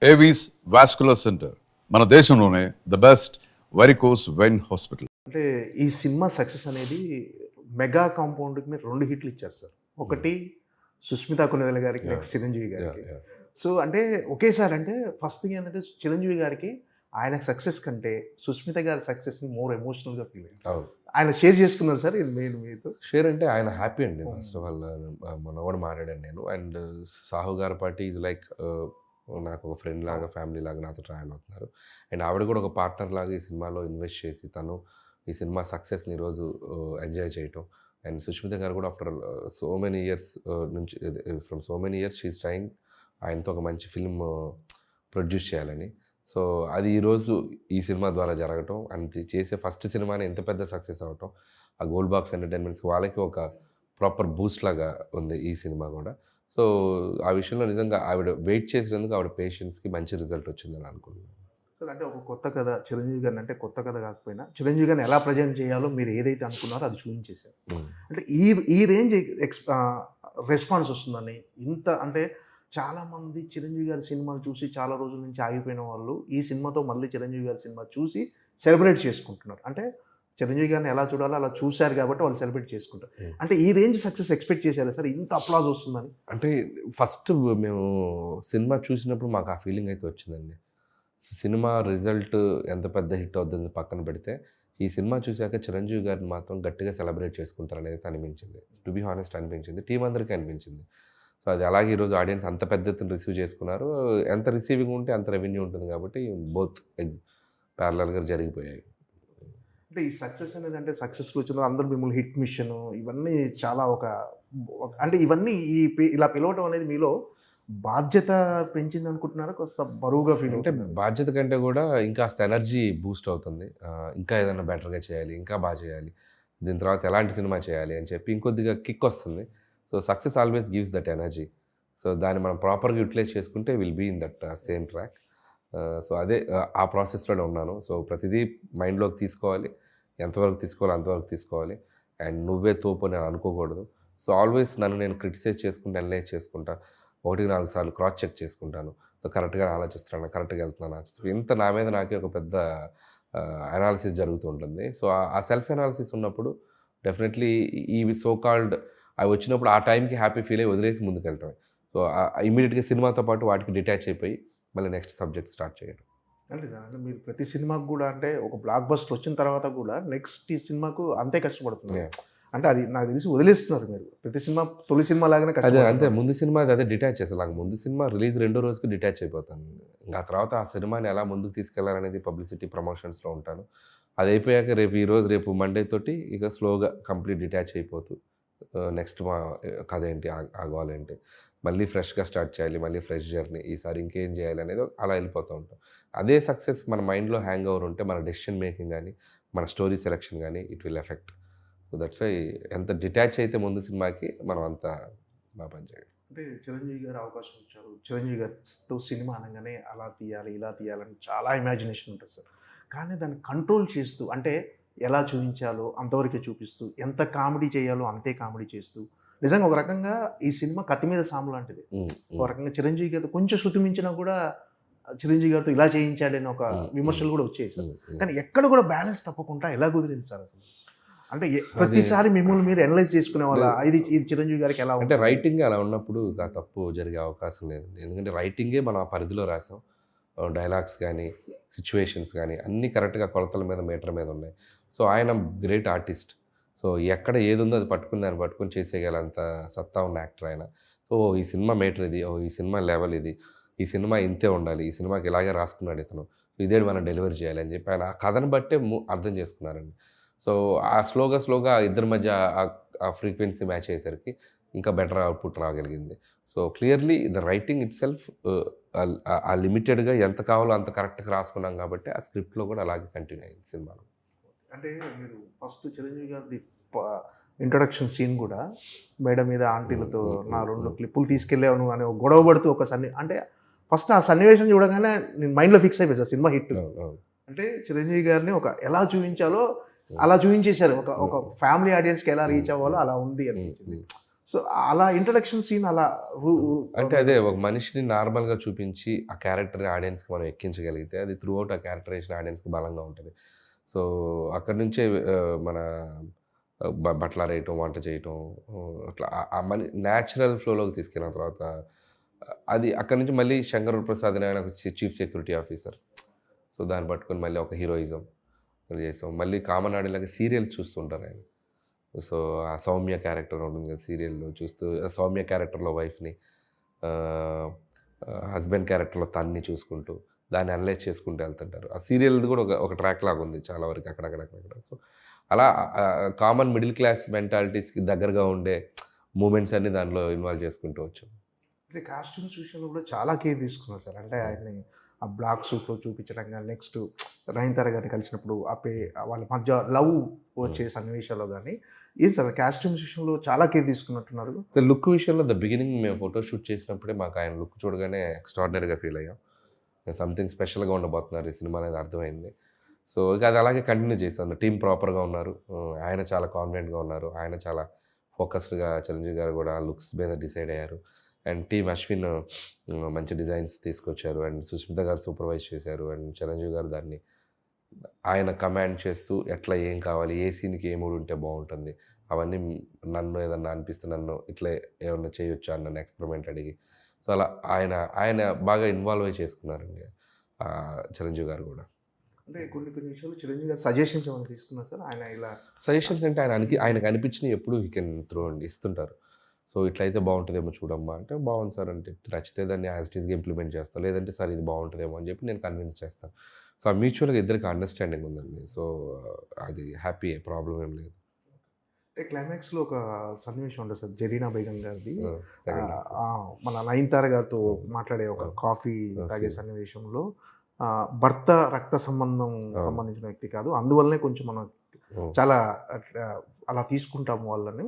Avis vascular centre మన దేశంలోనే the best varicose vein hospital. అంటే ఈ సినిమా సక్సెస్ అనేది మెగా కాంపౌండ్కి మీరు 2 హిట్లు ఇచ్చారు సార్. ఒకటి సుస్మితా కొనిదెల గారికి, నెక్స్ట్ చిరంజీవి గారికి. సో అంటే ఒకేసారి అంటే ఫస్ట్ థింగ్ ఏంటంటే చిరంజీవి గారికి ఆయన సక్సెస్ కంటే సుస్మిత గారి సక్సెస్ని మోర్ ఎమోషనల్గా ఫీల్ అయ్యారు. ఆయన షేర్ చేసుకున్నారు సార్ ఇది మెయిన్ మీతో. షేర్ అంటే ఆయన హ్యాపీ అండి. ఫస్ట్ ఆఫ్ ఆల్ మొన్న కూడా మాట్లాడాను నేను. అండ్ సాహు గారి పార్టీ ఈజ్ లైక్ నాకు ఒక ఫ్రెండ్ లాగా, ఫ్యామిలీ లాగా నాతో ట్రావెల్ అవుతున్నారు. అండ్ ఆవిడ కూడా ఒక పార్ట్నర్ లాగా ఈ సినిమాలో ఇన్వెస్ట్ చేసి తను ఈ సినిమా సక్సెస్ని ఈరోజు ఎంజాయ్ చేయటం. అండ్ సుష్మిత గారు కూడా ఆఫ్టర్ సో మెనీ ఇయర్స్ నుంచి from so many years she's trying ఆయనతో ఒక మంచి ఫిల్మ్ ప్రొడ్యూస్ చేయాలని. సో అది ఈరోజు ఈ సినిమా ద్వారా జరగటం, అండ్ చేసే ఫస్ట్ సినిమాని ఎంత పెద్ద సక్సెస్ అవ్వటం, ఆ గోల్డ్ బాక్స్ ఎంటర్టైన్మెంట్స్ వాళ్ళకి ఒక ప్రాపర్ బూస్ట్ లాగా ఉంది ఈ సినిమా కూడా. సో ఆ విషయంలో నిజంగా ఆవిడ వెయిట్ చేసినందుకు ఆవిడ పేషెన్స్కి మంచి రిజల్ట్ వచ్చిందని అనుకుంటున్నాను. సార్ అంటే ఒక కొత్త కథ చిరంజీవి గారిని, అంటే కొత్త కథ కాకపోయినా చిరంజీవి గారిని ఎలా ప్రజెంట్ చేయాలో మీరు ఏదైతే అనుకున్నారో అది చూపించేశారు. అంటే ఈ రేంజ్ రెస్పాన్స్ వస్తుందని ఇంత అంటే చాలామంది చిరంజీవి గారి సినిమాలు చూసి చాలా రోజుల నుంచి ఆగిపోయిన వాళ్ళు ఈ సినిమాతో మళ్ళీ చిరంజీవి గారి సినిమా చూసి సెలబ్రేట్ చేసుకుంటున్నారు. అంటే చిరంజీవి గారిని ఎలా చూడాలో అలా చూశారు కాబట్టి వాళ్ళు సెలబ్రేట్ చేసుకుంటారు. అంటే ఈ రేంజ్ సక్సెస్ ఎక్స్పెక్ట్ చేశారా సార్, ఇంత అప్లాజ్ వస్తుందని? అంటే ఫస్ట్ మేము సినిమా చూసినప్పుడు మాకు ఆ ఫీలింగ్ అయితే వచ్చిందండి. సినిమా రిజల్ట్ ఎంత పెద్ద హిట్ అవుతుంది పక్కన పెడితే, ఈ సినిమా చూశాక చిరంజీవి గారిని మాత్రం గట్టిగా సెలబ్రేట్ చేసుకుంటారు అనేది అనిపించింది. టు బీ హానెస్ట్ అనిపించింది, టీం అందరికీ అనిపించింది. సో అది అలాగే ఈరోజు ఆడియన్స్ అంత పెద్ద ఎత్తున రిసీవ్ చేసుకున్నారు. ఎంత రిసీవింగ్ ఉంటే అంత రెవెన్యూ ఉంటుంది కాబట్టి బోత్ ప్యారలల్గా జరిగిపోయాయి. అంటే ఈ సక్సెస్ అనేది అంటే సక్సెస్ఫుల్ వచ్చిన అందరూ మిమ్మల్ని హిట్ మిషన్ ఇవన్నీ చాలా అంటే ఇవన్నీ ఇలా పిలవటం అనేది మీలో బాధ్యత పెంచింది అనుకుంటున్నారా, కొంత బరువుగా ఫీల్? అంటే బాధ్యత కంటే కూడా ఇంకాస్త ఎనర్జీ బూస్ట్ అవుతుంది. ఇంకా ఏదైనా బెటర్గా చేయాలి, ఇంకా బాగా చేయాలి, దీని తర్వాత ఎలాంటి సినిమా చేయాలి అని చెప్పి ఇంకొద్దిగా కిక్ వస్తుంది. So success always gives that energy. So దాన్ని మనం ప్రాపర్గా యూటిలైజ్ చేసుకుంటే will be in that same track. So అదే ఆ ప్రాసెస్లోనే ఉన్నాను. సో ప్రతిదీ మైండ్లోకి తీసుకోవాలి, ఎంతవరకు తీసుకోవాలి అంతవరకు తీసుకోవాలి. అండ్ నువ్వే తోపు నేను అనుకోకూడదు. సో ఆల్వేస్ నన్ను నేను క్రిటిసైజ్ చేసుకుంటా, అనలైజ్ చేసుకుంటా, 1-4 సార్లు క్రాస్ చెక్ చేసుకుంటాను. సో కరెక్ట్గా ఆలోచిస్తున్నాను, కరెక్ట్గా వెళ్తున్నాను. ఇంత నా మీద నాకే ఒక పెద్ద అనాలిసిస్ జరుగుతూ ఉంటుంది. సో ఆ సెల్ఫ్ అనాలిసిస్ ఉన్నప్పుడు డెఫినెట్లీ ఈ సో కాల్డ్ అవి వచ్చినప్పుడు ఆ టైంకి హ్యాపీ ఫీల్ అయ్యి వదిలేసి ముందుకు వెళ్ళటమే. సో ఇమీడియట్గా సినిమాతో పాటు వాటికి డిటాచ్ అయిపోయి మళ్ళీ నెక్స్ట్ సబ్జెక్ట్ స్టార్ట్ చేయడం. అంటే సార్ అంటే మీరు ప్రతి సినిమాకు కూడా అంటే ఒక బ్లాక్ బస్టర్ వచ్చిన తర్వాత కూడా నెక్స్ట్ ఈ సినిమాకు అంతే కష్టపడుతున్నారు. అంటే అది నాకు తెలిసి వదిలేస్తున్నారు మీరు ప్రతి సినిమా తొలి సినిమా లాగానే అదే అంతే. ముందు సినిమా అదే డిటాచ్ చేస్తాను. నాకు ముందు సినిమా రిలీజ్ 2వ రోజుకి డిటాచ్ అయిపోతాను. ఇంకా ఆ తర్వాత ఆ సినిమాని ఎలా ముందుకు తీసుకెళ్లాలనేది పబ్లిసిటీ ప్రమోషన్స్లో ఉంటాను. అది అయిపోయాక రేపు మండే తోటి ఇక స్లోగా కంప్లీట్ డిటాచ్ అయిపోతూ నెక్స్ట్ మా కథ ఏంటి, ఆ గోల్ ఏంటి, మళ్ళీ ఫ్రెష్గా స్టార్ట్ చేయాలి, మళ్ళీ ఫ్రెష్ జర్నీ, ఈసారి ఇంకేం చేయాలి అనేది అలా వెళ్ళిపోతూ ఉంటాం. అదే సక్సెస్ మన మైండ్లో హ్యాంగ్ ఓవర్ ఉంటే మన డెసిషన్ మేకింగ్ కానీ మన స్టోరీ సెలెక్షన్ కానీ it will affect. So that's why ఎంత డిటాచ్ అయితే ముందు సినిమాకి మనం అంత బాగా పనిచేయాలి. అంటే చిరంజీవి గారు అవకాశం ఇచ్చారు, చిరంజీవి గారితో సినిమా అనగానే అలా తీయాలి ఇలా తీయాలని చాలా ఇమాజినేషన్ ఉంటుంది సార్. కానీ దాన్ని కంట్రోల్ చేస్తూ అంటే ఎలా చూపించాలో అంతవరకే చూపిస్తూ, ఎంత కామెడీ చేయాలో అంతే కామెడీ చేస్తూ, నిజంగా ఒక రకంగా ఈ సినిమా కత్తి మీద సాము లాంటిది. ఒక రకంగా చిరంజీవి గారితో కొంచెం శృతి మించినా కూడా చిరంజీవి గారితో ఇలా చేయించాడని ఒక విమర్శలు కూడా వచ్చాయి సార్. కానీ ఎక్కడ కూడా బ్యాలెన్స్ తప్పకుండా ఎలా కుదిరింది సార్ అసలు? అంటే ప్రతిసారి మిమ్మల్ని మీరు అనలైజ్ చేసుకునే వాళ్ళ ఇది చిరంజీవి గారికి ఎలా అంటే రైటింగ్ అలా ఉన్నప్పుడు ఆ తప్పు జరిగే అవకాశం లేదు. ఎందుకంటే రైటింగే మనం ఆ పరిధిలో రాసాం. డైలాగ్స్ కానీ సిచ్యువేషన్స్ కానీ అన్నీ కరెక్ట్గా కొలతల మీద మీటర్ మీద ఉన్నాయి. సో ఆయన గ్రేట్ ఆర్టిస్ట్. సో ఎక్కడ ఏది ఉందో అది దాన్ని పట్టుకొని చేసేయగలంత సత్తా ఉన్న యాక్టర్ ఆయన. సో ఈ సినిమా మేటర్ ఇది, ఈ సినిమా లెవెల్ ఇది, ఈ సినిమా ఇంతే ఉండాలి, ఈ సినిమాకి ఇలాగే రాసుకున్నాడు ఇతను, ఇదే మనం డెలివరీ చేయాలి అని చెప్పి ఆయన ఆ కథను బట్టే అర్థం చేసుకున్నారండి. సో ఆ స్లోగా ఇద్దరి మధ్య ఆ ఫ్రీక్వెన్సీ మ్యాచ్ అయ్యేసరికి ఇంకా బెటర్ అవుట్పుట్ రాగలిగింది. So clearly the writing itself ఆ లిమిటెడ్గా ఎంత కావాలో అంత కరెక్ట్గా రాసుకున్నాం కాబట్టి ఆ స్క్రిప్ట్లో కూడా అలాగే కంటిన్యూ అయింది సినిమాలో. అంటే మీరు ఫస్ట్ చిరంజీవి గారి ఇంట్రొడక్షన్ సీన్ కూడా మేడ మీద ఆంటీలతో నా 2 క్లిప్పులు తీసుకెళ్ళాను అని గొడవ పడుతూ అంటే ఫస్ట్ ఆ సన్నివేశం చూడగానే నేను మైండ్లో ఫిక్స్ అయిపోయి సార్ సినిమా హిట్. అంటే చిరంజీవి గారిని ఎలా చూపించాలో అలా చూపించేశారు. ఒక ఫ్యామిలీ ఆడియన్స్కి ఎలా రీచ్ అవ్వాలో అలా ఉంది అనిపించింది. సో అలా ఇంట్రడక్షన్ సీన్ అలా అంటే అదే ఒక మనిషిని నార్మల్గా చూపించి ఆ క్యారెక్టర్ని ఆడియన్స్కి మనం ఎక్కించగలిగితే అది త్రూ అవుట్ ఆ క్యారెక్టరేషన్ ఆడియన్స్కి బలంగా ఉంటుంది. సో అక్కడి నుంచే మన బట్టలు ఆరేయటం, వంట చేయటం, అట్లా ఆ మని న్యాచురల్ ఫ్లోలోకి తీసుకెళ్ళిన తర్వాత అది అక్కడి నుంచి మళ్ళీ శంకర్ ప్రసాద్ అని ఆయన ఒక చీఫ్ సెక్యూరిటీ ఆఫీసర్. సో దాన్ని పట్టుకొని మళ్ళీ ఒక హీరోయిజం చేసాం. మళ్ళీ కామన్ ఆడిలాగా సీరియల్స్ చూస్తుంటారు ఆయన. సో ఆ సౌమ్య క్యారెక్టర్ ఉంటుంది కదా సీరియల్లో చూస్తూ, ఆ సౌమ్య క్యారెక్టర్లో వైఫ్ని, హస్బెండ్ క్యారెక్టర్లో తన్ని చూసుకుంటూ దాన్ని అనలైజ్ చేసుకుంటూ వెళ్తుంటారు. ఆ సీరియల్ది కూడా ఒక ట్రాక్ లాగా ఉంది చాలా వరకు అక్కడక్కడ. సో అలా కామన్ మిడిల్ క్లాస్ మెంటాలిటీస్కి దగ్గరగా ఉండే మూమెంట్స్ అన్ని దాంట్లో ఇన్వాల్వ్ చేసుకుంటూ వచ్చాం. అంటే కాస్ట్యూమ్స్ విషయంలో కూడా చాలా కేర్ తీసుకున్నారు సార్. అంటే ఆయన్ని ఆ బ్లాక్ సూట్లో చూపించడం కానీ, నెక్స్ట్ నయనతార గారిని కలిసినప్పుడు వాళ్ళ మధ్య లవ్ వచ్చే సన్నివేశాల్లో కానీ, ఏం సార్ కాస్ట్యూమ్స్ విషయంలో చాలా కేర్ తీసుకున్నట్టున్నారు. లుక్ విషయంలో బిగినింగ్ మేము ఫోటో షూట్ చేసినప్పుడే మాకు ఆయన లుక్ చూడగానే ఎక్స్ట్రాడినరీగా ఫీల్ అయ్యాం. సంథింగ్ స్పెషల్గా ఉండబోతున్నారు ఈ సినిమా అనేది అర్థమైంది. సో ఇక అది అలాగే కంటిన్యూ చేశాను. టీం ప్రాపర్గా ఉన్నారు, ఆయన చాలా కాన్ఫిడెంట్గా ఉన్నారు, ఆయన చాలా ఫోకస్డ్గా, చిరంజీవి గారు కూడా లుక్స్ మీద డిసైడ్ అయ్యారు. అండ్ టీమ్ అశ్విన్ మంచి డిజైన్స్ తీసుకొచ్చారు, అండ్ సుస్మిత గారు సూపర్వైజ్ చేశారు, అండ్ చిరంజీవి గారు దాన్ని ఆయన కమాండ్ చేస్తూ ఎట్లా ఏం కావాలి, ఏ సీన్కి ఏ మూడు ఉంటే బాగుంటుంది అవన్నీ నన్ను ఏదన్నా అనిపిస్తే నన్ను ఇట్లా ఏమన్నా చేయొచ్చా అని నన్ను ఎక్స్పెరిమెంట్ అడిగి, సో అలా ఆయన బాగా ఇన్వాల్వ్ అయి చేసుకున్నారండి చిరంజీవి గారు కూడా. అంటే కొన్ని విషయాలు చిరంజీవి గారు సజెషన్స్ ఏమైనా తీసుకున్నారు సార్ ఆయన ఇలా? సజెషన్స్ అంటే ఆయనకు అనిపించినవి ఎప్పుడు హీ కెన్ త్రో అండి, ఇస్తుంటారు. సో ఇట్లయితే బాగుంటుందేమో చూడమ్మా అంటే, బాగుంది సార్ అంటే నచ్చితే దాన్ని యాజ్ ఇట్ ఈస్గా ఇంప్లిమెంట్ చేస్తాను, లేదంటే సార్ ఇది బాగుంటుందేమో అని చెప్పి నేను కన్విన్స్ చేస్తాను. సో ఆ మ్యూచువల్గా ఇద్దరికి అండర్స్టాండింగ్ ఉందండి. సో అది హ్యాపీ, ప్రాబ్లం ఏం లేదు. అంటే క్లైమాక్స్లో ఒక సన్నివేశం ఉంటుంది సార్, జరీనా బేగం గారిది. second మన నయనతార గారితో మాట్లాడే ఒక కాఫీ తాగే సన్నివేశంలో భర్త రక్త సంబంధించిన వ్యక్తి కాదు, అందువల్లనే కొంచెం మనం చాలా అలా తీసుకుంటాము వాళ్ళని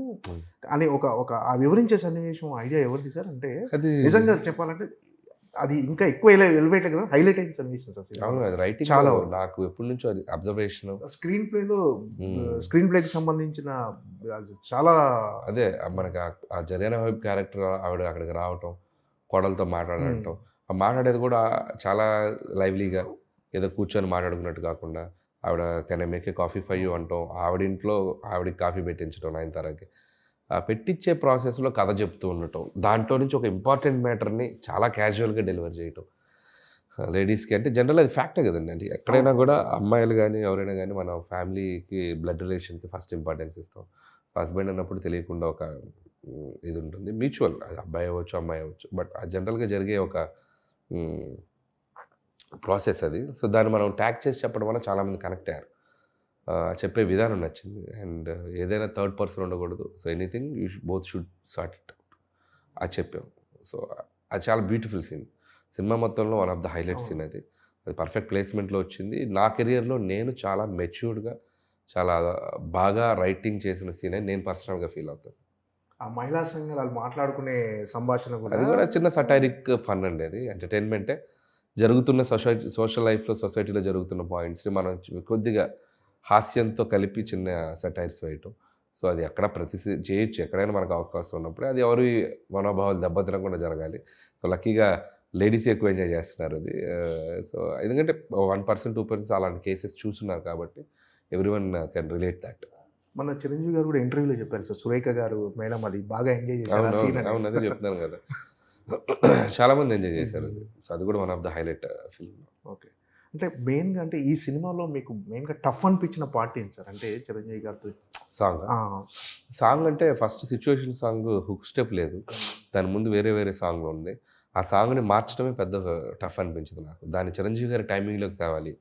అని ఒక ఆ వివరించే సన్నివేశం ఐడియా ఎవరిది సార్? అంటే అది నిజంగా చెప్పాలంటే అది ఇంకా ఎక్కువ హైలైట్ కదా, హైలైట్ అయిన సన్నివేశం సార్. అవును, అది రైటింగ్ చాలా నాకు ఎప్పటి నుంచో అది అబ్జర్వేషన్. స్క్రీన్ ప్లేకి సంబంధించిన చాలా అదే మనకి ఆ జరీనా వైబ్ క్యారెక్టర్ ఆవిడ అక్కడికి రావటం, కోడలతో మాట్లాడటం, ఆ మాట్లాడేది కూడా చాలా లైవ్లీగా, ఏదో కూర్చొని మాట్లాడుకున్నట్టు కాకుండా ఆవిడ can I make a coffee for you అంటాం, ఆవిడింట్లో ఆవిడకి కాఫీ పెట్టించడం, నయనతారకి పెట్టించే ప్రాసెస్లో కథ చెప్తూ ఉండటం, దాంట్లో నుంచి ఒక ఇంపార్టెంట్ మ్యాటర్ని చాలా క్యాజువల్గా డెలివర్ చేయటం లేడీస్కి. అంటే జనరల్ అది ఫ్యాక్టే కదండి. అంటే ఎక్కడైనా కూడా అమ్మాయిలు కానీ ఎవరైనా కానీ మన ఫ్యామిలీకి, బ్లడ్ రిలేషన్కి ఫస్ట్ ఇంపార్టెన్స్ ఇస్తాం. హస్బెండ్ అన్నప్పుడు తెలియకుండా ఒక ఇది ఉంటుంది, మ్యూచువల్, అది అబ్బాయి అవ్వచ్చు అమ్మాయి అవ్వచ్చు, బట్ ఆ జనరల్గా జరిగే ఒక ప్రాసెస్ అది. సో దాన్ని మనం ట్యాగ్ చేసి చెప్పడం వల్ల చాలామంది కనెక్ట్ అయ్యారు. చెప్పే విధానం నచ్చింది. అండ్ ఏదైనా థర్డ్ పర్సన్ ఉండకూడదు. So anything you both should sort it out అది చెప్పాం. సో అది చాలా బ్యూటిఫుల్ సీన్, సినిమా మొత్తంలో one of the highlight scene అది. అది పర్ఫెక్ట్ ప్లేస్మెంట్లో వచ్చింది. నా కెరియర్లో నేను చాలా మెచ్యూర్డ్గా, చాలా బాగా రైటింగ్ చేసిన సీన్ అని నేను పర్సనల్గా ఫీల్ అవుతాను. ఆ మహిళా సంఘాలు వాళ్ళు మాట్లాడుకునే సంభాషణ అది కూడా చిన్న సటైరిక్ ఫన్ అండి, అది ఎంటర్టైన్మెంటే. జరుగుతున్న సోషల్ లైఫ్లో, సొసైటీలో జరుగుతున్న పాయింట్స్ని మనం కొద్దిగా హాస్యంతో కలిపి చిన్న సెటైర్స్ వేయటం. సో అది ఎక్కడ చేయొచ్చు, ఎక్కడైనా మనకు అవకాశం ఉన్నప్పుడే. అది ఎవరి మనోభావాలు దెబ్బతినకుండా జరగాలి. సో లక్కీగా లేడీస్ ఎక్కువ ఎంజాయ్ చేస్తున్నారు అది. సో ఎందుకంటే 1%, 2% అలాంటి కేసెస్ చూస్తున్నారు కాబట్టి ఎవ్రీవన్ కెన్ రిలేట్ దట్. మన చిరంజీవి గారు కూడా ఇంటర్వ్యూలో చెప్పారు సార్, సురేఖ గారు మేడం అది బాగా ఎంజాయ్ చేశారు. అవును, అదే చెప్తున్నాను కదా, చాలామంది ఎంజాయ్ చేశారు అది. సో అది కూడా one of the highlight film. Okay, అంటే మెయిన్గా అంటే ఈ సినిమాలో మీకు మెయిన్గా టఫ్ అనిపించిన పార్ట్ ఏంటి సార్? అంటే చిరంజీవి గారితో సాంగ్ అంటే first situation song hook step లేదు, దాని ముందు వేరే సాంగ్లో ఉంది. ఆ సాంగ్ని మార్చడమే పెద్ద టఫ్ అనిపించింది నాకు. దాన్ని చిరంజీవి గారి టైమింగ్లోకి తేవాలి.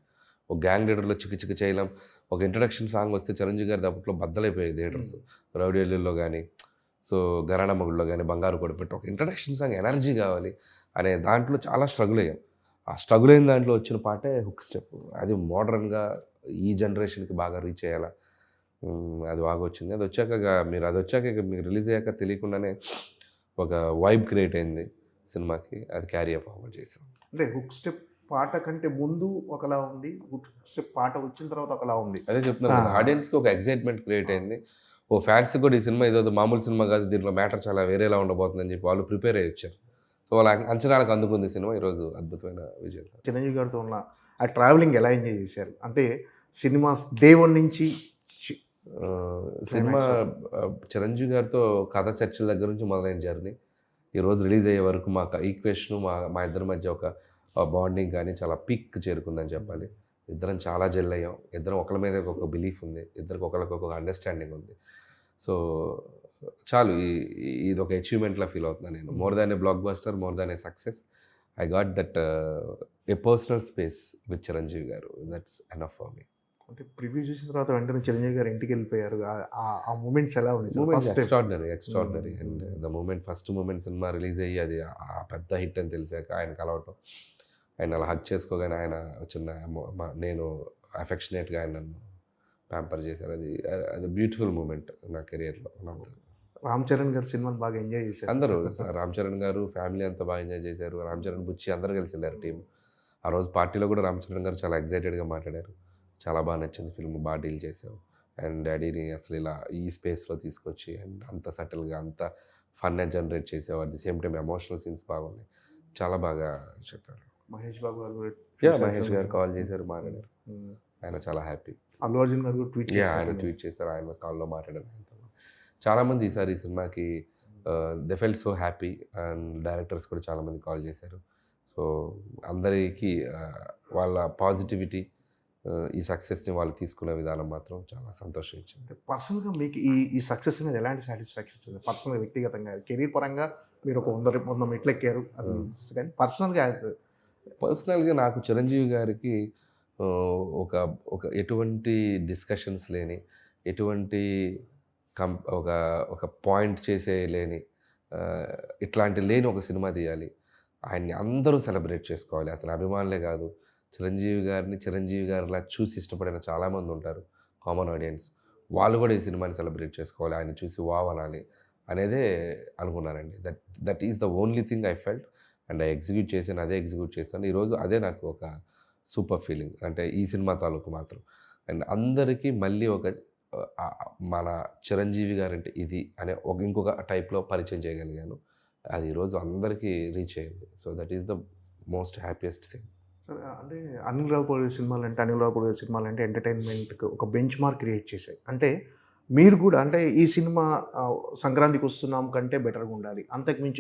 ఒక గ్యాంగ్ లీడర్లో చిక్కు చేయలేం. ఒక ఇంట్రడక్షన్ సాంగ్ వస్తే చిరంజీవి గారి దప్పట్లో బద్దలైపోయాయి థియేటర్స్. రౌడీల్లో కానీ, సో గరాణ మొగుడులో కానీ, బంగారు కొడపెట్టి ఒక ఇంట్రడక్షన్ సాంగ్ ఎనర్జీ కావాలి అనే దాంట్లో చాలా స్ట్రగుల్ అయ్యాం. ఆ స్ట్రగుల్ అయిన దాంట్లో వచ్చిన పాటే హుక్ స్టెప్. అది మోడర్న్గా ఈ జనరేషన్కి బాగా రీచ్ అయ్యేలా అది బాగా వచ్చింది. అది వచ్చాక మీకు రిలీజ్ అయ్యాక తెలియకుండానే ఒక వైబ్ క్రియేట్ అయింది సినిమాకి. అది క్యారీ ఫార్వర్డ్ చేసాం. అంటే హుక్ స్టెప్ పాట కంటే ముందు ఒకలా ఉంది, హుక్ స్టెప్ పాట వచ్చిన తర్వాత ఒకలా ఉంది. అదే చెప్తున్నాను, ఆడియన్స్కి ఒక ఎక్సైట్మెంట్ క్రియేట్ అయింది. ఓ ఫ్యాన్స్‌కి కూడా ఈ సినిమా ఏదో మామూలు సినిమా కాదు, దీంట్లో మ్యాటర్ చాలా వేరేలా ఉండబోతుందని చెప్పి వాళ్ళు ప్రిపేర్ అయ్యి వచ్చారు. సో వాళ్ళ అంచనాలకు అందుకుంది సినిమా ఈరోజు అద్భుతమైన విజయం సార్. చిరంజీవి గారితో ఉన్న ఆ ట్రావెలింగ్ ఎలా ఎంజాయ్ చేశారు? అంటే సినిమా డే 1 నుంచి సినిమా చిరంజీవి గారితో కథ చర్చల దగ్గర నుంచి మొదలైన జర్నీ ఈరోజు రిలీజ్ అయ్యే వరకు మా ఈక్వేషన్ మా ఇద్దరి మధ్య ఒక బాండింగ్ కానీ చాలా పీక్ చేరుకుందని చెప్పాలి. ఇద్దరం చాలా జెల్ అయ్యాం. ఇద్దరం ఒకళ్ళ మీద ఒక బిలీఫ్ ఉంది. ఇద్దరికి ఒకళ్ళకొక అండర్స్టాండింగ్ ఉంది. సో చాలు ఇది ఒక అచీవ్మెంట్లా ఫీల్ అవుతున్నాను నేను. More than a blockbuster, more than a success, I got that a personal space with Chiranjeevi garu. That's enough for me. అంటే ప్రివ్యూ చూసిన తర్వాత వెంటనే చిరంజీవి గారు ఇంటికి వెళ్ళిపోయారు. ఆ మూమెంట్స్ ఎలా ఉన్నాయి? Moments extraordinary. And the moment, first moment cinema release అయ్యి అది ఆ పెద్ద హిట్ అని తెలిసాక ఆయన కలవటం, ఆయన అలా హగ్ చేసుకోగానే ఆయన చిన్న నేను అఫెక్షనేట్గా ఆయన నన్ను ప్యాంపర్ చేశారు. అది బ్యూటిఫుల్ మూమెంట్ నా కెరియర్లో. రామ్ చరణ్ గారు సినిమాని బాగా ఎంజాయ్ చేశారు. అందరూ రామ్ చరణ్ గారు ఫ్యామిలీ అంతా బాగా ఎంజాయ్ చేశారు. రామ్ చరణ్, బుచ్చి అందరూ కలిసి వెళ్ళారు టీం. ఆ రోజు పార్టీలో కూడా రామ్ చరణ్ గారు చాలా ఎక్సైటెడ్గా మాట్లాడారు. చాలా బాగా నచ్చింది ఫిల్మ్, బాగా డీల్ చేసావు, అండ్ డాడీని అసలు ఇలా ఈ స్పేస్లో తీసుకొచ్చి అండ్ అంత సటిల్గా అంత ఫన్ జనరేట్ చేసావు. At the same time emotional scenes బాగున్నాయి, చాలా బాగా చెప్పారు. మహేష్ బాబు గారు మహేష్ గారు కాల్ చేశారు, మాట్లాడారు. ఆయన చాలా హ్యాపీ. అల్లు అర్జున్ గారు ఆయన ట్వీట్ చేశారు, ఆయన కాల్లో మాట్లాడారు. చాలామంది ఈసారి ఈ సినిమాకి they felt so happy, and directors కూడా చాలామంది కాల్ చేశారు. సో అందరికీ వాళ్ళ పాజిటివిటీ, ఈ సక్సెస్ని వాళ్ళు తీసుకునే విధానం మాత్రం చాలా సంతోషం ఇచ్చింది. పర్సనల్గా మీకు ఈ సక్సెస్ అనేది ఎలాంటి సాటిస్ఫాక్షన్ ఇచ్చింది? పర్సనల్గా, వ్యక్తిగతంగా, కెరీర్ పరంగా మీరు ఒక 100 మెట్లు ఎక్కారు, అది కానీ పర్సనల్గా నాకు చిరంజీవి గారికి ఒక ఎటువంటి డిస్కషన్స్ లేని, ఎటువంటి ఒక పాయింట్ చేసే లేని, ఇట్లాంటి లేని ఒక సినిమా తీయాలి, ఆయన్ని అందరూ సెలబ్రేట్ చేసుకోవాలి. అతని అభిమానులే కాదు, చిరంజీవి గారిలా చూసి ఇష్టపడిన చాలామంది ఉంటారు కామన్ ఆడియన్స్. వాళ్ళు కూడా ఈ సినిమాని సెలబ్రేట్ చేసుకోవాలి, ఆయన చూసి వావ్ అనాలి అనేదే అనుకున్నానండి. That is the only thing I felt, and అదే ఎగ్జిక్యూట్ చేశాను. ఈరోజు అదే నాకు ఒక సూపర్ ఫీలింగ్, అంటే ఈ సినిమా తాలూకు మాత్రం. అండ్ అందరికీ మళ్ళీ మన చిరంజీవి గారంటే ఇది అనే ఇంకొక టైప్లో పరిచయం చేయగలిగాను. అది ఈరోజు అందరికీ రీచ్ అయ్యింది. So that is the most happiest thing. సరే, అంటే అనిల్ రావుపూడి సినిమాలు అంటే ఎంటర్టైన్మెంట్కి ఒక బెంచ్ మార్క్ క్రియేట్ చేశాయి. అంటే మీరు కూడా అంటే ఈ సినిమా సంక్రాంతికి వస్తున్నాం కంటే బెటర్గా ఉండాలి,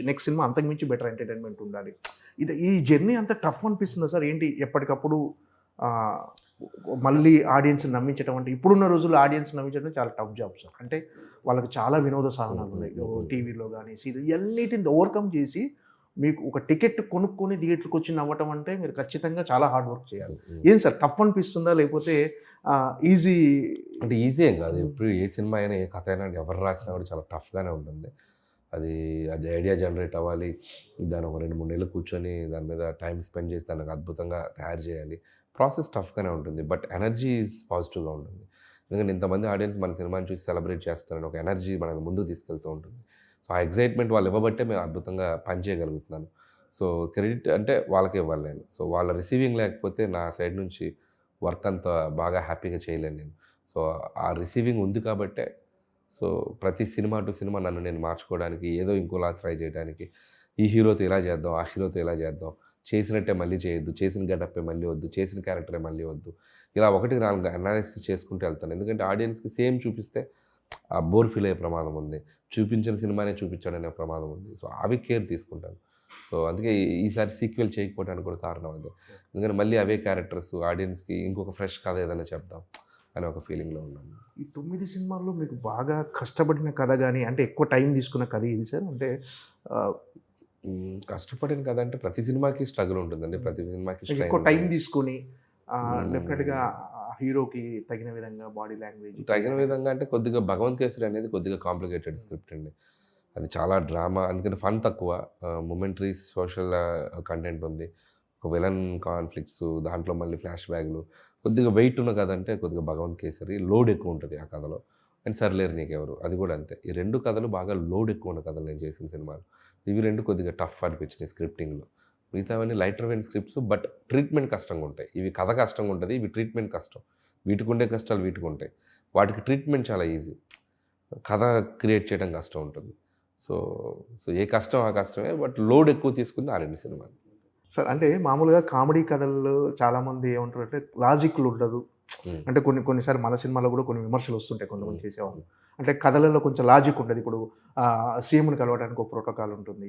నెక్స్ట్ సినిమా అంతకుమించి బెటర్ ఎంటర్టైన్మెంట్ ఉండాలి. ఈ జర్నీ అంత టఫ్ అనిపిస్తుందా సార్? ఏంటి ఎప్పటికప్పుడు మళ్ళీ ఆడియన్స్ని నమ్మించడం అంటే ఇప్పుడున్న రోజుల్లో ఆడియన్స్ నమ్మించడం చాలా టఫ్ జాబ్ సార్. అంటే వాళ్ళకి చాలా వినోద సాధనాలు ఉన్నాయి, టీవీలో కానీ సీరియల్, ఇవన్నిటిని ఓవర్కమ్ చేసి మీకు ఒక టికెట్ కొనుక్కొని థియేటర్కి వచ్చి నవ్వటం అంటే మీరు ఖచ్చితంగా చాలా హార్డ్ వర్క్ చేయాలి. ఏం సార్, టఫ్ అనిపిస్తుందా లేకపోతే ఈజీ? అంటే ఈజీ ఏం కాదు. ఇప్పుడు ఏ సినిమా అయినా, ఏ కథ అయినా ఎవరు రాసినా కూడా చాలా టఫ్గానే ఉంటుంది. అది ఐడియా జనరేట్ అవ్వాలి, దాన్ని ఒక 2-3 నెలలు కూర్చొని దాని మీద టైం స్పెండ్ చేసి దానికి అద్భుతంగా తయారు చేయాలి. ప్రాసెస్ టఫ్గానే ఉంటుంది, బట్ ఎనర్జీ ఈజ్ పాజిటివ్గా ఉంటుంది. ఎందుకంటే ఇంతమంది ఆడియన్స్ మన సినిమాని చూసి సెలబ్రేట్ చేస్తారని ఒక ఎనర్జీ మనల్ని ముందుకు తీసుకెళ్తూ ఉంటుంది. సో ఆ ఎగ్జైట్మెంట్ వాళ్ళు ఇవ్వబట్టే మేము అద్భుతంగా పని చేయగలుగుతున్నాను. సో క్రెడిట్ అంటే వాళ్ళకే ఇవ్వాలి నేను. సో వాళ్ళ రిసీవింగ్ లేకపోతే నా సైడ్ నుంచి వర్క్ అంత బాగా హ్యాపీగా చేయలేను నేను. సో ఆ రిసీవింగ్ ఉంది కాబట్టే సో ప్రతి సినిమా టు సినిమా నన్ను నేను మార్చుకోవడానికి, ఏదో ఇంకోలా ట్రై చేయడానికి, ఈ హీరోతో ఇలా చేద్దాం, ఆ హీరోతో ఇలా చేద్దాం, చేసినట్టే మళ్ళీ చేయొద్దు, చేసిన గెటప్పే మళ్ళీ వద్దు, చేసిన క్యారెక్టరే మళ్ళీ వద్దు, ఇలా 1-4 అనాలిసిస్ చేసుకుంటూ వెళ్తాను. ఎందుకంటే ఆడియన్స్కి సేమ్ చూపిస్తే ఆ బోర్ ఫీల్ అయ్యే ప్రమాదం ఉంది, చూపించిన సినిమానే చూపించాడనే ప్రమాదం ఉంది. సో అవి కేర్ తీసుకుంటాను. సో అందుకే ఈసారి సీక్వెల్ చేయకపోవడానికి కూడా కారణం అదే. ఎందుకంటే మళ్ళీ అవే క్యారెక్టర్స్ ఆడియన్స్కి ఇంకొక ఫ్రెష్ కథ ఏదైనా చెప్దాం అనే ఒక ఫీలింగ్లో ఉన్నాను. ఈ 9 సినిమాల్లో మీకు బాగా కష్టపడిన కథ కానీ, అంటే ఎక్కువ టైం తీసుకున్న కథ ఇది సార్? అంటే కష్టపడిన కథ అంటే ప్రతి సినిమాకి స్ట్రగుల్ ఉంటుందండి, ప్రతి సినిమాకి ఎక్కువ టైం తీసుకొని డెఫినెట్గా హీరోకి తగిన విధంగా బాడీ లాంగ్వేజ్ తగిన విధంగా అంటే కొద్దిగా భగవంత్ కేసరి అనేది కొద్దిగా కాంప్లికేటెడ్ స్క్రిప్ట్ అండి. అది చాలా డ్రామా, అందుకని ఫన్ తక్కువ, మొమెంటరీ సోషల్ కంటెంట్ ఉంది, ఒక విలన్ కాన్ఫ్లిక్ట్స్, దాంట్లో మళ్ళీ ఫ్లాష్ బ్యాక్లు, కొద్దిగా వెయిట్ ఉన్న కథ అంటే కొద్దిగా భగవంత్ కేసరి. లోడ్ ఎక్కువ ఉంటుంది ఆ కథలో. అండ్ సర్లేరు నీకెవరు, అది కూడా అంతే. ఈ 2 కథలు బాగా లోడ్ ఎక్కువ ఉన్న కథలు నేను చేసిన సినిమాలు. ఇవి 2 కొద్దిగా టఫ్ అనిపించినాయి స్క్రిప్టింగ్లో. మిగతావన్నీ lighter vein scripts, but treatment కష్టంగా ఉంటాయి. ఇవి కథ కష్టంగా ఉంటుంది, ఇవి ట్రీట్మెంట్ కష్టం. వీటికి ఉండే కష్టాలు వీటికి ఉంటాయి, వాటికి ట్రీట్మెంట్ చాలా ఈజీ. కథ క్రియేట్ చేయడం కష్టం ఉంటుంది. సో సో ఏ కష్టం ఆ కష్టమే. బట్ లోడ్ ఎక్కువ తీసుకుంది ఆ 2 సినిమాలు. సార్ అంటే మామూలుగా కామెడీ కథల్లో చాలామంది ఏమంటారంటే లాజిక్లు ఉండదు. హ్మ్. అంటే కొన్నిసార్లు మన సినిమాలో కూడా కొన్ని విమర్శలు వస్తుంటాయి కొంతమంది చేసేవాళ్ళు. అంటే కథలలో కొంచెం లాజిక్ ఉండదు. ఇప్పుడు సీఎంని కలవడానికి ఒక ప్రోటోకాల్ ఉంటుంది.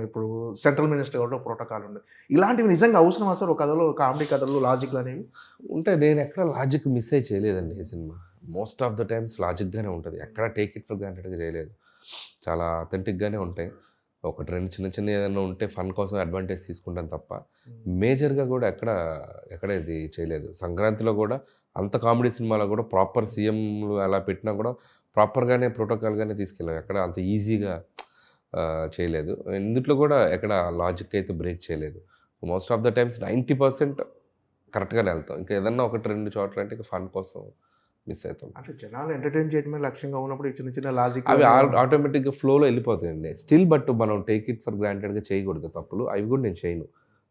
ఇప్పుడు సెంట్రల్ మినిస్టర్ కూడా ఒక ప్రోటోకాల్ ఉంటుంది. ఇలాంటివి నిజంగా అవసరమా సార్ ఒక కథలో, కామెడీ కథల్లో లాజిక్లు అనేవి? ఉంటే నేను ఎక్కడ లాజిక్ మిస్ అయ్యి చేయలేదండి ఈ సినిమా. మోస్ట్ ఆఫ్ ద టైమ్స్ లాజిక్‌గానే ఉంటది. ఎక్కడ టేక్ ఇట్ ఫర్ గ్రాంటెడ్‌గా చేయలేదు. చాలా అథెంటిక్‌గానే ఉంటాయి. ఒకటి 2 చిన్నయి ఏదైనా ఉంటే ఫన్ కోసం అడ్వాంటేజ్ తీసుకుంటాను తప్ప, మేజర్‌గా కూడా ఎక్కడ ఇది చేయలేదు. సంక్రాంతిలో కూడా అంత కామెడీ సినిమాలో కూడా ప్రాపర్ సీఎంలు అలా పెట్టినా కూడా ప్రాపర్‌గానే ప్రోటోకాల్‌గానే తీసుకెళ్ళాం. ఎక్కడ అంత ఈజీగా చేయలేదు. ఇందుట్లో కూడా ఎక్కడ లాజిక్ అయితే బ్రేక్ చేయలేదు. మోస్ట్ ఆఫ్ ద టైమ్స్ 90% కరెక్ట్‌గానే వెళ్తాం. ఇంకా ఏదన్నా 1, 2 చోట్ల అంటే ఇక ఫన్ కోసం మిస్ అవుతాం. అంటే జనాలు ఎంటర్‌టైన్ చేయడమే లక్ష్యంగా ఉన్నప్పుడు ఈ చిన్న చిన్న లాజిక్ అవి ఆటోమేటిక్‌గా ఫ్లోలో వెళ్ళిపోతాయండి. స్టిల్ బట్ మనం టేక్ ఇట్ ఫర్ గ్రాంటెడ్‌గా చేయకూడదు తప్పులు. అవి కూడా నేను చేయను.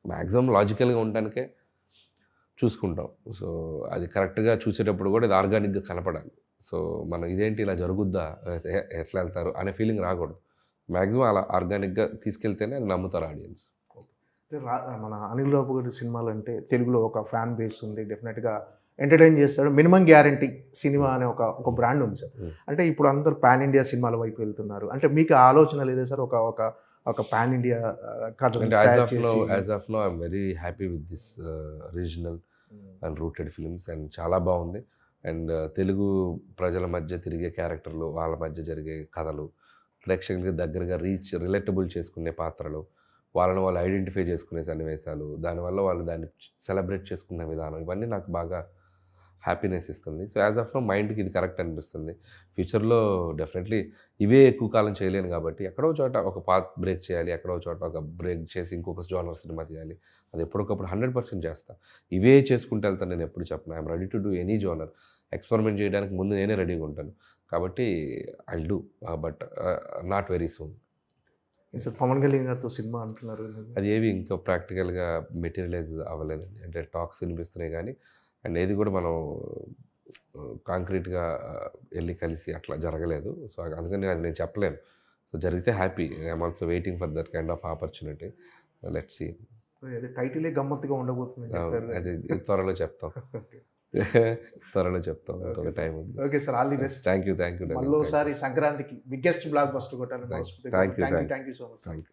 మాక్సిమం లాజికల్‌గా ఉండడానికే చూసుకుంటాం. సో అది కరెక్ట్‌గా చూసేటప్పుడు కూడా ఇది ఆర్గానిక్‌గా కనపడాలి. సో మనం ఇదేంటి ఇలా జరుగుద్దా? ఎట్లా వెళ్తారు అనే ఫీలింగ్ రాకూడదు. మాక్సిమం అలా ఆర్గానిక్‌గా తీసుకెళ్తేనే అది నమ్ముతారు ఆడియన్స్. మన అనిల్ రావు గారి సినిమాలంటే తెలుగులో ఒక ఫ్యాన్ బేస్ ఉంది. డెఫినెట్‌గా ఎంటర్‌టైన్ చేస్తాడు. మినిమం గ్యారంటీ సినిమా అనే ఒక బ్రాండ్ ఉంది సార్. అంటే ఇప్పుడు అందరూ పాన్ ఇండియా సినిమాల వైపు వెళ్తున్నారు. అంటే మీకు ఆ ఆలోచన లేదా సార్ ఒక పాన్ ఇండియా కథను అంటే తయారు చేసి? As of now I'm very happy with this regional and rooted films and చాలా బాగుంది. అండ్ తెలుగు ప్రజల మధ్య తిరిగే క్యారెక్టర్లు, వాళ్ళ మధ్య జరిగే కథలు, ప్రేక్షకులకి దగ్గరగా రిలేటబుల్ చేసుకునే పాత్రలు, వాళ్ళని వాళ్ళు ఐడెంటిఫై చేసుకునే సన్నివేశాలు, దానివల్ల వాళ్ళు దాన్ని సెలబ్రేట్ చేసుకునే విధానం, ఇవన్నీ నాకు బాగా హ్యాపీనెస్ ఇస్తుంది. సో యాజ్ ఆఫ్ నో మైండ్కి ఇది కరెక్ట్ అనిపిస్తుంది. ఫ్యూచర్లో డెఫినెట్లీ ఇవే ఎక్కువ కాలం చేయలేను కాబట్టి ఎక్కడో చోట ఒక పాత్ బ్రేక్ చేయాలి, ఎక్కడో చోట ఒక బ్రేక్ చేసి ఇంకొక జోనర్ సినిమా చేయాలి. అది ఎప్పటికప్పుడు 100% చేస్తాను. ఇవే చేసుకుంటూ వెళ్తాను నేను ఎప్పుడు చెప్పను. I'm ready to do any genre. Experiment చేయడానికి ముందు నేనే రెడీగా ఉంటాను. కాబట్టి I will do but not very soon. Sir Pavan Kalyan గారితో సినిమా అంటున్నారు. అది ఏవి ఇంకా ప్రాక్టికల్గా మెటీరియలైజ్ అవ్వలేదండి. అంటే టాక్స్ వినిపిస్తున్నాయి కానీ అండ్ ఏది కూడా మనం కాంక్రీట్గా వెళ్ళి కలిసి అట్లా జరగలేదు. సో అందుకని అది నేను చెప్పలేను. సో జరిగితే happy. I'm also waiting for that kind of opportunity. Let's see. అదే టైటిలే గమ్మత్తుగా ఉండబోతుంది చెప్పారు. అది త్వరలో చెప్తాం. త్వరలో చెప్తాం. త్వరగా టైం ఉంది. Okay sir, all the best. Thank you. మళ్ళీసారి సంక్రాంతికి బిగ్గెస్ట్ బ్లాక్ బస్టర్ కొట్టాలని thank you. Thank you so much. Thank you.